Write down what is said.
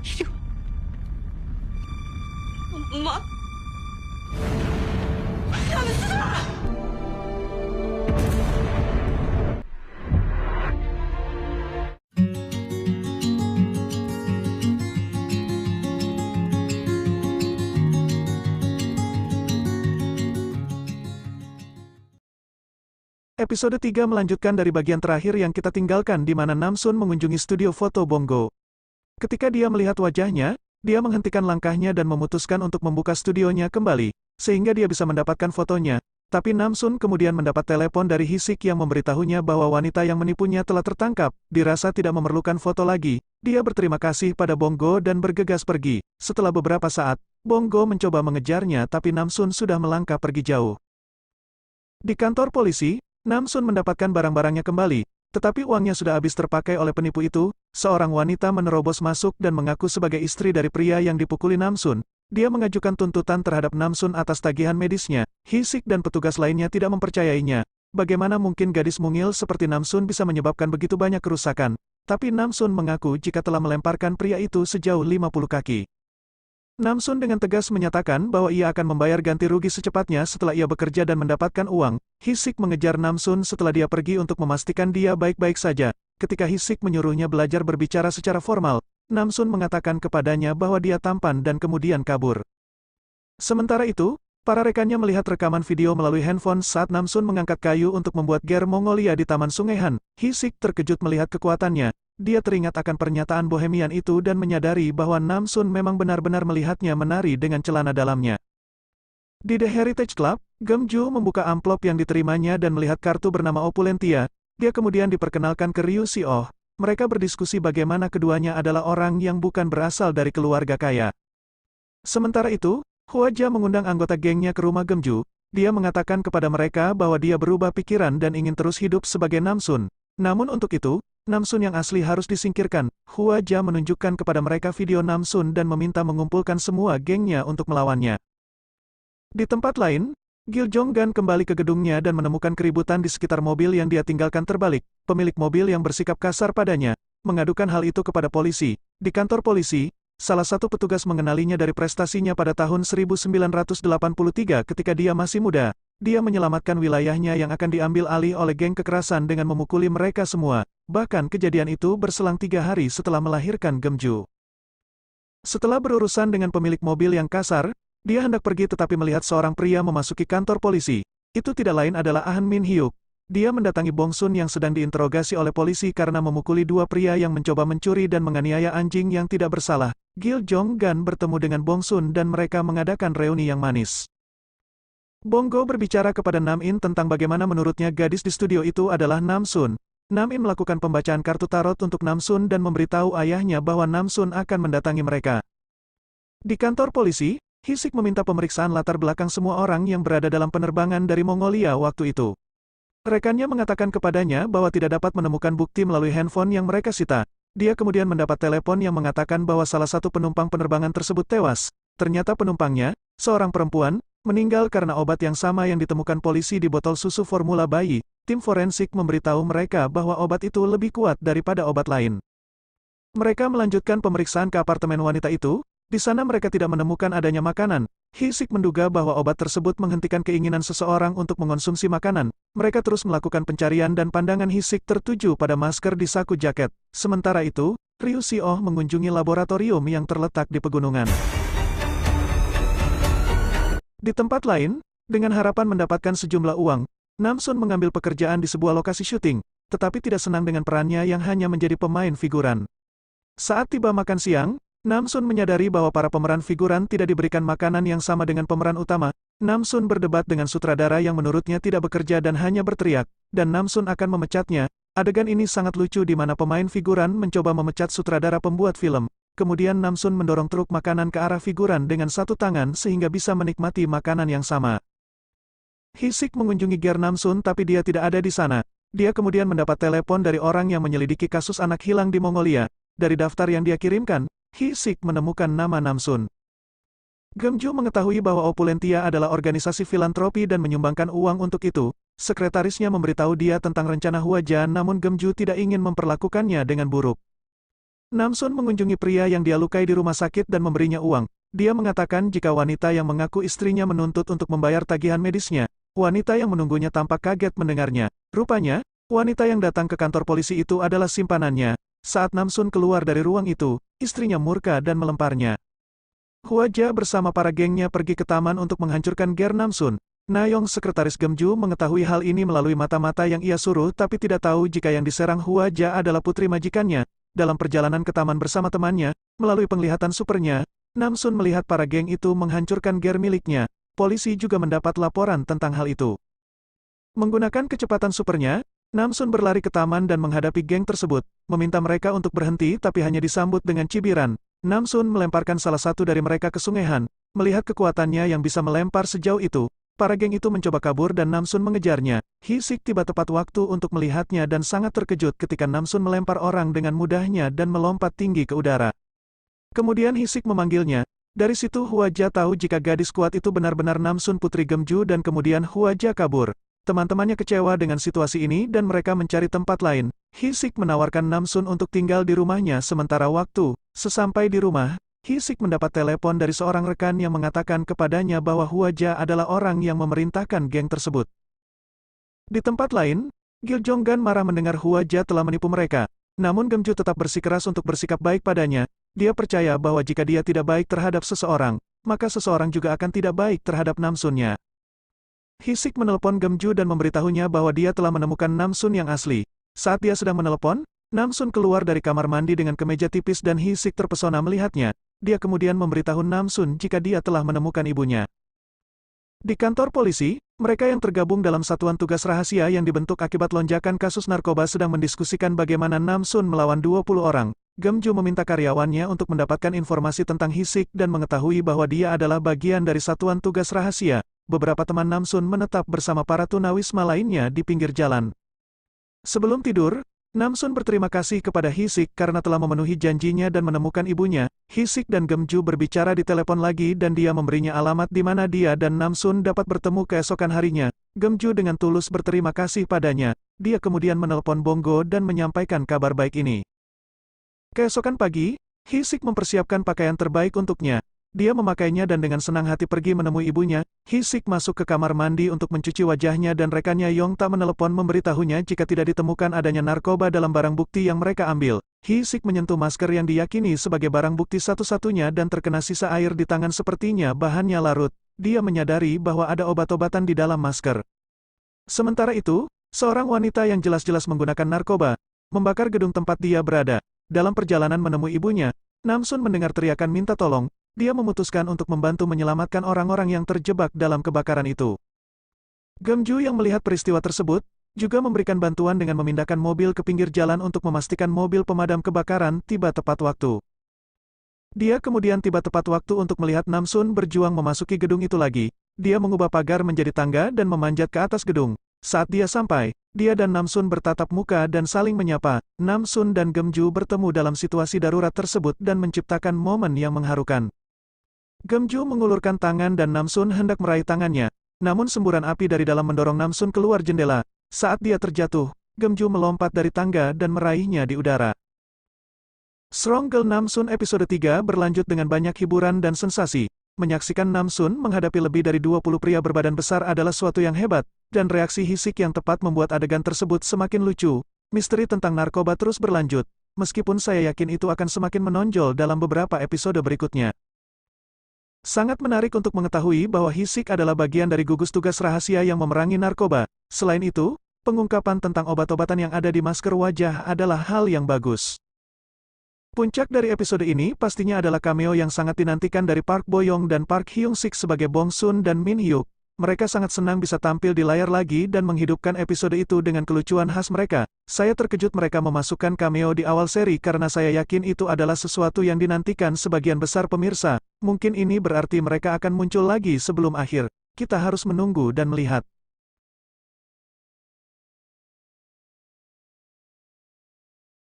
Aduh, 엄마? 남순아! Episode 3 melanjutkan dari bagian terakhir yang kita tinggalkan di mana Namsun mengunjungi studio foto Bongo. Ketika dia melihat wajahnya, dia menghentikan langkahnya dan memutuskan untuk membuka studionya kembali, sehingga dia bisa mendapatkan fotonya. Tapi Namsun kemudian mendapat telepon dari Hisik yang memberitahunya bahwa wanita yang menipunya telah tertangkap, dirasa tidak memerlukan foto lagi. Dia berterima kasih pada Bongo dan bergegas pergi. Setelah beberapa saat, Bongo mencoba mengejarnya tapi Namsun sudah melangkah pergi jauh. Di kantor polisi, Namsun mendapatkan barang-barangnya kembali, tetapi uangnya sudah habis terpakai oleh penipu itu. Seorang wanita menerobos masuk dan mengaku sebagai istri dari pria yang dipukuli Namsun. Dia mengajukan tuntutan terhadap Namsun atas tagihan medisnya. Hisik dan petugas lainnya tidak mempercayainya. Bagaimana mungkin gadis mungil seperti Namsun bisa menyebabkan begitu banyak kerusakan? Tapi Namsun mengaku jika telah melemparkan pria itu sejauh 50 kaki. Namsun dengan tegas menyatakan bahwa ia akan membayar ganti rugi secepatnya setelah ia bekerja dan mendapatkan uang. Hisik mengejar Namsun setelah dia pergi untuk memastikan dia baik-baik saja. Ketika Hisik menyuruhnya belajar berbicara secara formal, Namsun mengatakan kepadanya bahwa dia tampan dan kemudian kabur. Sementara itu, para rekannya melihat rekaman video melalui handphone saat Namsun mengangkat kayu untuk membuat ger Mongolia di Taman Sungai Han. Hisik terkejut melihat kekuatannya. Dia teringat akan pernyataan bohemian itu dan menyadari bahwa Namsun memang benar-benar melihatnya menari dengan celana dalamnya. Di The Heritage Club, Gemju membuka amplop yang diterimanya dan melihat kartu bernama Opulentia. Dia kemudian diperkenalkan ke Ryu Si-oh. Mereka berdiskusi bagaimana keduanya adalah orang yang bukan berasal dari keluarga kaya. Sementara itu, Hwaja mengundang anggota gengnya ke rumah Gemju. Dia mengatakan kepada mereka bahwa dia berubah pikiran dan ingin terus hidup sebagai Namsun. Namun untuk itu, Namsun yang asli harus disingkirkan. Hwaja menunjukkan kepada mereka video Namsun dan meminta mengumpulkan semua gengnya untuk melawannya. Di tempat lain, Gil Jonggan kembali ke gedungnya dan menemukan keributan di sekitar mobil yang dia tinggalkan terbalik. Pemilik mobil yang bersikap kasar padanya, mengadukan hal itu kepada polisi. Di kantor polisi, salah satu petugas mengenalinya dari prestasinya pada tahun 1983 ketika dia masih muda. Dia menyelamatkan wilayahnya yang akan diambil alih oleh geng kekerasan dengan memukuli mereka semua. Bahkan kejadian itu berselang 3 hari setelah melahirkan Gemju. Setelah berurusan dengan pemilik mobil yang kasar, dia hendak pergi tetapi melihat seorang pria memasuki kantor polisi. Itu tidak lain adalah Ah Min Hyuk. Dia mendatangi Bong Sun yang sedang diinterogasi oleh polisi karena memukuli 2 pria yang mencoba mencuri dan menganiaya anjing yang tidak bersalah. Gil Jonggan bertemu dengan Bong Sun dan mereka mengadakan reuni yang manis. Bongo berbicara kepada Nam-in tentang bagaimana menurutnya gadis di studio itu adalah Namsun. Nam-in melakukan pembacaan kartu tarot untuk Namsun dan memberitahu ayahnya bahwa Namsun akan mendatangi mereka. Di kantor polisi, Hisik meminta pemeriksaan latar belakang semua orang yang berada dalam penerbangan dari Mongolia waktu itu. Rekannya mengatakan kepadanya bahwa tidak dapat menemukan bukti melalui handphone yang mereka sita. Dia kemudian mendapat telepon yang mengatakan bahwa salah satu penumpang penerbangan tersebut tewas. Ternyata penumpangnya, seorang perempuan, meninggal karena obat yang sama yang ditemukan polisi di botol susu formula bayi. Tim forensik memberitahu mereka bahwa obat itu lebih kuat daripada obat lain. Mereka melanjutkan pemeriksaan ke apartemen wanita itu. Di sana mereka tidak menemukan adanya makanan. Hisik menduga bahwa obat tersebut menghentikan keinginan seseorang untuk mengonsumsi makanan. Mereka terus melakukan pencarian dan pandangan Hisik tertuju pada masker di saku jaket. Sementara itu, Ryu Si-oh mengunjungi laboratorium yang terletak di pegunungan. Di tempat lain, dengan harapan mendapatkan sejumlah uang, Namsun mengambil pekerjaan di sebuah lokasi syuting, tetapi tidak senang dengan perannya yang hanya menjadi pemain figuran. Saat tiba makan siang, Namsun menyadari bahwa para pemeran figuran tidak diberikan makanan yang sama dengan pemeran utama. Namsun berdebat dengan sutradara yang menurutnya tidak bekerja dan hanya berteriak, dan Namsun akan memecatnya. Adegan ini sangat lucu di mana pemain figuran mencoba memecat sutradara pembuat film. Kemudian Namsun mendorong truk makanan ke arah figuran dengan satu tangan sehingga bisa menikmati makanan yang sama. Hisik mengunjungi Ger Namsun tapi dia tidak ada di sana. Dia kemudian mendapat telepon dari orang yang menyelidiki kasus anak hilang di Mongolia. Dari daftar yang dia kirimkan, Hisik menemukan nama Namsun. Gemju mengetahui bahwa Opulentia adalah organisasi filantropi dan menyumbangkan uang untuk itu. Sekretarisnya memberitahu dia tentang rencana Hwaja namun Gemju tidak ingin memperlakukannya dengan buruk. Namsun mengunjungi pria yang dia lukai di rumah sakit dan memberinya uang. Dia mengatakan jika wanita yang mengaku istrinya menuntut untuk membayar tagihan medisnya. Wanita yang menunggunya tampak kaget mendengarnya. Rupanya, wanita yang datang ke kantor polisi itu adalah simpanannya. Saat Namsun keluar dari ruang itu, istrinya murka dan melemparnya. Hwaja bersama para gengnya pergi ke taman untuk menghancurkan ger Namsun. Nayong, sekretaris Gemju, mengetahui hal ini melalui mata-mata yang ia suruh tapi tidak tahu jika yang diserang Hwaja adalah putri majikannya. Dalam perjalanan ke taman bersama temannya, melalui penglihatan supernya, Namsun melihat para geng itu menghancurkan ger miliknya. Polisi juga mendapat laporan tentang hal itu. Menggunakan kecepatan supernya, Namsun berlari ke taman dan menghadapi geng tersebut, meminta mereka untuk berhenti tapi hanya disambut dengan cibiran. Namsun melemparkan salah satu dari mereka ke sungai. Melihat kekuatannya yang bisa melempar sejauh itu, para geng itu mencoba kabur dan Namsun mengejarnya. Hisik tiba tepat waktu untuk melihatnya dan sangat terkejut ketika Namsun melempar orang dengan mudahnya dan melompat tinggi ke udara. Kemudian Hisik memanggilnya. Dari situ Hwaja tahu jika gadis kuat itu benar-benar Namsun putri Gemju dan kemudian Hwaja kabur. Teman-temannya kecewa dengan situasi ini dan mereka mencari tempat lain. Hisik menawarkan Namsun untuk tinggal di rumahnya sementara waktu. Sesampai di rumah, Hisik mendapat telepon dari seorang rekan yang mengatakan kepadanya bahwa Hwaja adalah orang yang memerintahkan geng tersebut. Di tempat lain, Gil Jonggan marah mendengar Hwaja telah menipu mereka. Namun Gemju tetap bersikeras untuk bersikap baik padanya. Dia percaya bahwa jika dia tidak baik terhadap seseorang, maka seseorang juga akan tidak baik terhadap Namsunnya. Hisik menelepon Gemju dan memberitahunya bahwa dia telah menemukan Namsun yang asli. Saat dia sedang menelepon, Namsun keluar dari kamar mandi dengan kemeja tipis dan Hisik terpesona melihatnya. Dia kemudian memberitahu Namsun jika dia telah menemukan ibunya. Di kantor polisi, mereka yang tergabung dalam satuan tugas rahasia yang dibentuk akibat lonjakan kasus narkoba sedang mendiskusikan bagaimana Namsun melawan 20 orang. Gemju meminta karyawannya untuk mendapatkan informasi tentang Hisik dan mengetahui bahwa dia adalah bagian dari satuan tugas rahasia. Beberapa teman Namsun menetap bersama para tunawisma lainnya di pinggir jalan. Sebelum tidur, Namsun berterima kasih kepada Hisik karena telah memenuhi janjinya dan menemukan ibunya. Hisik dan Gemju berbicara di telepon lagi dan dia memberinya alamat di mana dia dan Namsun dapat bertemu keesokan harinya. Gemju dengan tulus berterima kasih padanya. Dia kemudian menelpon Bongo dan menyampaikan kabar baik ini. Keesokan pagi, Hisik mempersiapkan pakaian terbaik untuknya. Dia memakainya dan dengan senang hati pergi menemui ibunya. Hisik masuk ke kamar mandi untuk mencuci wajahnya dan rekannya Yong tak menelepon memberitahunya jika tidak ditemukan adanya narkoba dalam barang bukti yang mereka ambil. Hisik menyentuh masker yang diyakini sebagai barang bukti satu-satunya dan terkena sisa air di tangan sepertinya bahannya larut. Dia menyadari bahwa ada obat-obatan di dalam masker. Sementara itu, seorang wanita yang jelas-jelas menggunakan narkoba, membakar gedung tempat dia berada. Dalam perjalanan menemui ibunya, Namsun mendengar teriakan minta tolong. Dia memutuskan untuk membantu menyelamatkan orang-orang yang terjebak dalam kebakaran itu. Gemju yang melihat peristiwa tersebut, juga memberikan bantuan dengan memindahkan mobil ke pinggir jalan untuk memastikan mobil pemadam kebakaran tiba tepat waktu. Dia kemudian tiba tepat waktu untuk melihat Namsun berjuang memasuki gedung itu lagi. Dia mengubah pagar menjadi tangga dan memanjat ke atas gedung. Saat dia sampai, dia dan Namsun bertatap muka dan saling menyapa. Namsun dan Gemju bertemu dalam situasi darurat tersebut dan menciptakan momen yang mengharukan. Gemju mengulurkan tangan dan Namsun hendak meraih tangannya. Namun semburan api dari dalam mendorong Namsun keluar jendela. Saat dia terjatuh, Gemju melompat dari tangga dan meraihnya di udara. Strong Girl Namsun episode 3 berlanjut dengan banyak hiburan dan sensasi. Menyaksikan Namsun menghadapi lebih dari 20 pria berbadan besar adalah suatu yang hebat, dan reaksi Hisik yang tepat membuat adegan tersebut semakin lucu. Misteri tentang narkoba terus berlanjut, meskipun saya yakin itu akan semakin menonjol dalam beberapa episode berikutnya. Sangat menarik untuk mengetahui bahwa Hisik adalah bagian dari gugus tugas rahasia yang memerangi narkoba. Selain itu, pengungkapan tentang obat-obatan yang ada di masker wajah adalah hal yang bagus. Puncak dari episode ini pastinya adalah cameo yang sangat dinantikan dari Park Bo Young dan Park Hyung Sik sebagai Bong Sun dan Min Hyuk. Mereka sangat senang bisa tampil di layar lagi dan menghidupkan episode itu dengan kelucuan khas mereka. Saya terkejut mereka memasukkan cameo di awal seri karena saya yakin itu adalah sesuatu yang dinantikan sebagian besar pemirsa. Mungkin ini berarti mereka akan muncul lagi sebelum akhir. Kita harus menunggu dan melihat.